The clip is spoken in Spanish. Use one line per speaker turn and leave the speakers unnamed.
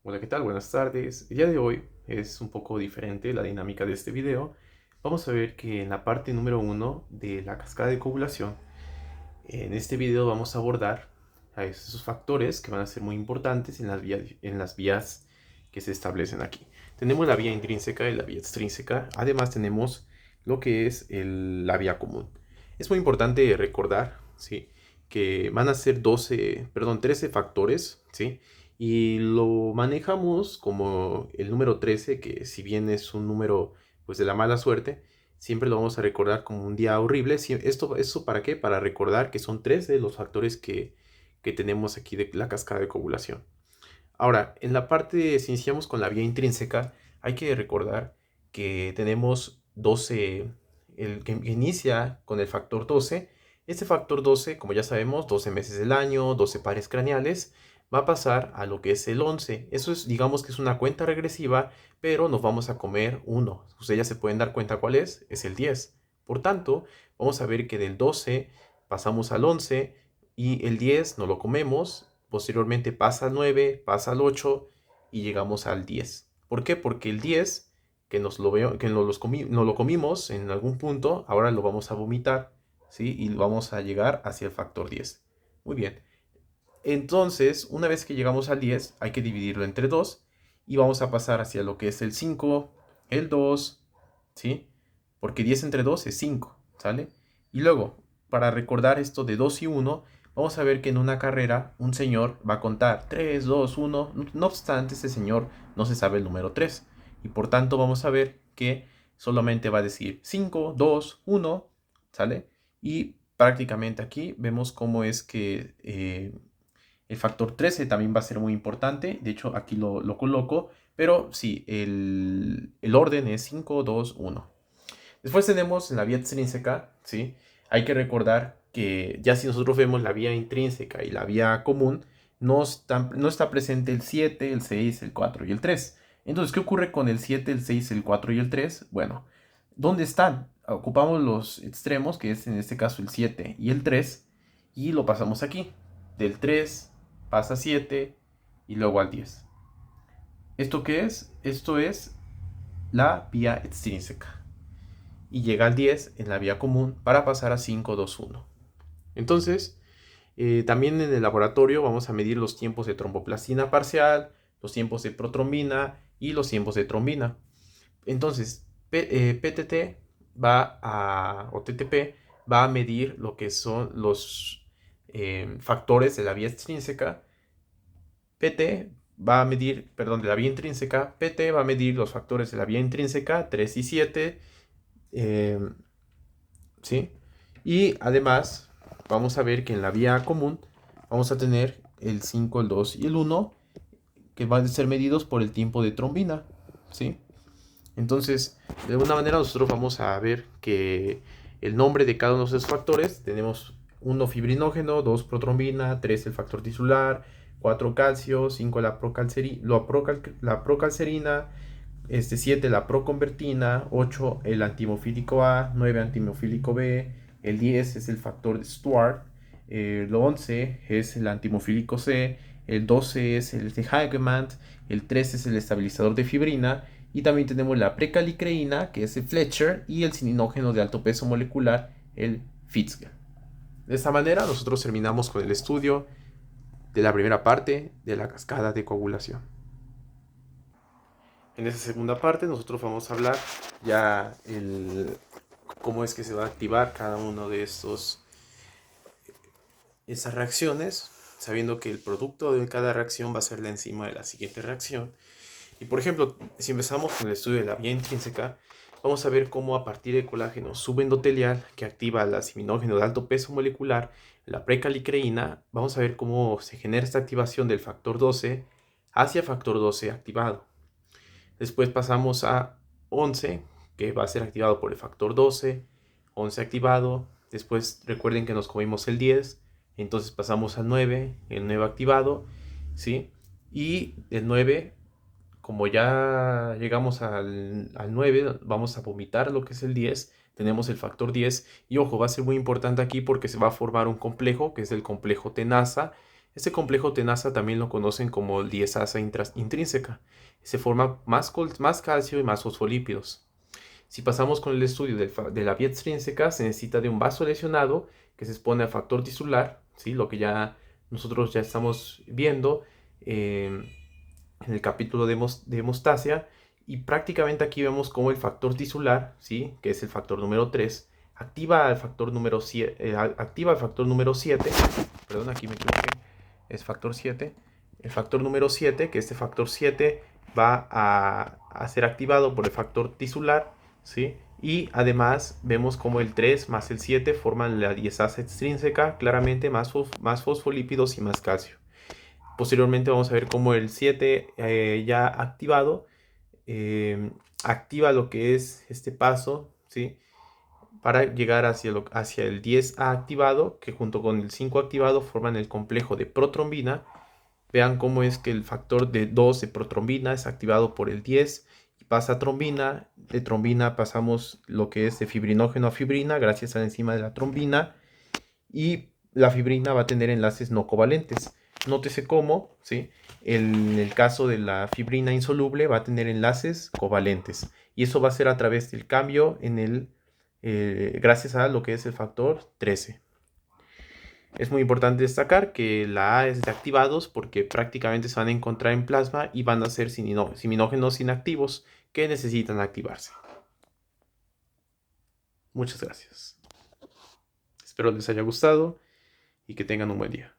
Hola, ¿qué tal? Buenas tardes. El día de hoy es un poco diferente la dinámica de este video. Vamos a ver que en la parte número uno de la cascada de coagulación, en este video vamos a abordar a esos factores que van a ser muy importantes en las vías que se establecen aquí. Tenemos la vía intrínseca y la vía extrínseca. Además tenemos lo que es la vía común. Es muy importante recordar, ¿sí?, que van a ser 13 factores, ¿sí? Y lo manejamos como el número 13, que si bien es un número pues de la mala suerte, siempre lo vamos a recordar como un día horrible. ¿Esto para qué? Para recordar que son 13 los factores que tenemos aquí de la cascada de coagulación. Ahora, en la parte, si iniciamos con la vía intrínseca, hay que recordar que tenemos 12, el que inicia con el factor 12. Este factor 12, como ya sabemos, 12 meses del año, 12 pares craneales, va a pasar a lo que es el 11. Eso es, digamos que es una cuenta regresiva, pero nos vamos a comer uno. Ustedes ya se pueden dar cuenta cuál es el 10. Por tanto, vamos a ver que del 12 pasamos al 11 y el 10 no lo comemos. Posteriormente pasa al 9, pasa al 8 y llegamos al 10. ¿Por qué? Porque el 10, nos lo comimos en algún punto, ahora lo vamos a vomitar, ¿sí? Y vamos a llegar hacia el factor 10. Muy bien. Entonces, una vez que llegamos al 10, hay que dividirlo entre 2 y vamos a pasar hacia lo que es el 5, el 2, ¿sí? Porque 10 entre 2 es 5, ¿sale? Y luego, para recordar esto de 2 y 1, vamos a ver que en una carrera un señor va a contar 3, 2, 1. No obstante, ese señor no se sabe el número 3. Y por tanto vamos a ver que solamente va a decir 5, 2, 1, ¿sale? Y prácticamente aquí vemos cómo es que el factor 13 también va a ser muy importante. De hecho, aquí lo coloco. Pero sí, el orden es 5, 2, 1. Después tenemos la vía extrínseca, ¿sí? Hay que recordar que ya si nosotros vemos la vía intrínseca y la vía común, no está presente el 7, el 6, el 4 y el 3. Entonces, ¿qué ocurre con el 7, el 6, el 4 y el 3? Bueno, ¿dónde están? Ocupamos los extremos, que es en este caso el 7 y el 3, y lo pasamos aquí. Del 3 pasa 7 y luego al 10. ¿Esto qué es? Esto es la vía extrínseca y llega al 10 en la vía común para pasar a 5, 2, 1. Entonces, también en el laboratorio vamos a medir los tiempos de tromboplastina parcial, los tiempos de protrombina y los tiempos de trombina. Entonces, PTT o TTP va a medir lo que son los factores de la vía extrínseca. De la vía intrínseca. PT va a medir los factores de la vía intrínseca 3 y 7. eh, ¿Sí? Y además vamos a ver que en la vía común vamos a tener el 5, el 2 y el 1 que van a ser medidos por el tiempo de trombina, ¿sí? Entonces, de alguna manera nosotros vamos a ver que el nombre de cada uno de esos factores, tenemos 1 fibrinógeno, 2 protrombina, 3 el factor tisular, 4 calcio, 5 la procalcerina, 7 la proconvertina, 8 el antimofílico A, 9 antimofílico B, el 10 es el factor de Stuart, el 11 es el antimofílico C, el 12 es el de Hagemant, el 13 es el estabilizador de fibrina y también tenemos la precalicreína, que es el Fletcher, y el cininógeno de alto peso molecular, el Fitzgerald. De esta manera nosotros terminamos con el estudio de la primera parte de la cascada de coagulación. En esta segunda parte nosotros vamos a hablar ya cómo es que se va a activar cada uno de estas reacciones, sabiendo que el producto de cada reacción va a ser la enzima de la siguiente reacción. Y por ejemplo, si empezamos con el estudio de la vía intrínseca, vamos a ver cómo a partir del colágeno subendotelial que activa el aciminógeno de alto peso molecular, la precalicreína, vamos a ver cómo se genera esta activación del factor 12 hacia factor 12 activado. Después pasamos a 11, que va a ser activado por el factor 12, 11 activado. Después recuerden que nos comimos el 10, entonces pasamos al 9, el 9 activado, ¿sí? Y el 9, como ya llegamos al 9, vamos a vomitar lo que es el 10. Tenemos el factor 10 y ojo, va a ser muy importante aquí porque se va a formar un complejo que es el complejo tenaza, Este complejo tenaza también lo conocen como diestasa intrínseca. Se forma más calcio y más fosfolípidos. Si pasamos con el estudio de la vía extrínseca, se necesita de un vaso lesionado que se expone al factor tisular, ¿sí? Lo que nosotros ya estamos viendo en el capítulo de hemostasia. Y prácticamente aquí vemos cómo el factor tisular, ¿sí? Que es el factor número 3, activa al factor número 7, perdón, aquí me equivoqué, es factor 7. El factor número 7, que este factor 7 va a ser activado por el factor tisular, ¿sí? Y además vemos como el 3 más el 7 forman la diestasa extrínseca, claramente más fosfolípidos y más calcio. Posteriormente vamos a ver cómo el 7 ya activado activa lo que es este paso, ¿sí? Para llegar hacia el 10A activado, que junto con el 5 activado forman el complejo de protrombina. Vean cómo es que el factor de 2 de protrombina es activado por el 10 y pasa a trombina. De trombina pasamos lo que es de fibrinógeno a fibrina gracias a la enzima de la trombina, y la fibrina va a tener enlaces no covalentes. Nótese cómo, ¿sí? En el caso de la fibrina insoluble va a tener enlaces covalentes, y eso va a ser a través del cambio gracias a lo que es el factor 13. Es muy importante destacar que la A es de activados porque prácticamente se van a encontrar en plasma y van a ser siminógenos inactivos que necesitan activarse. Muchas gracias. Espero les haya gustado y que tengan un buen día.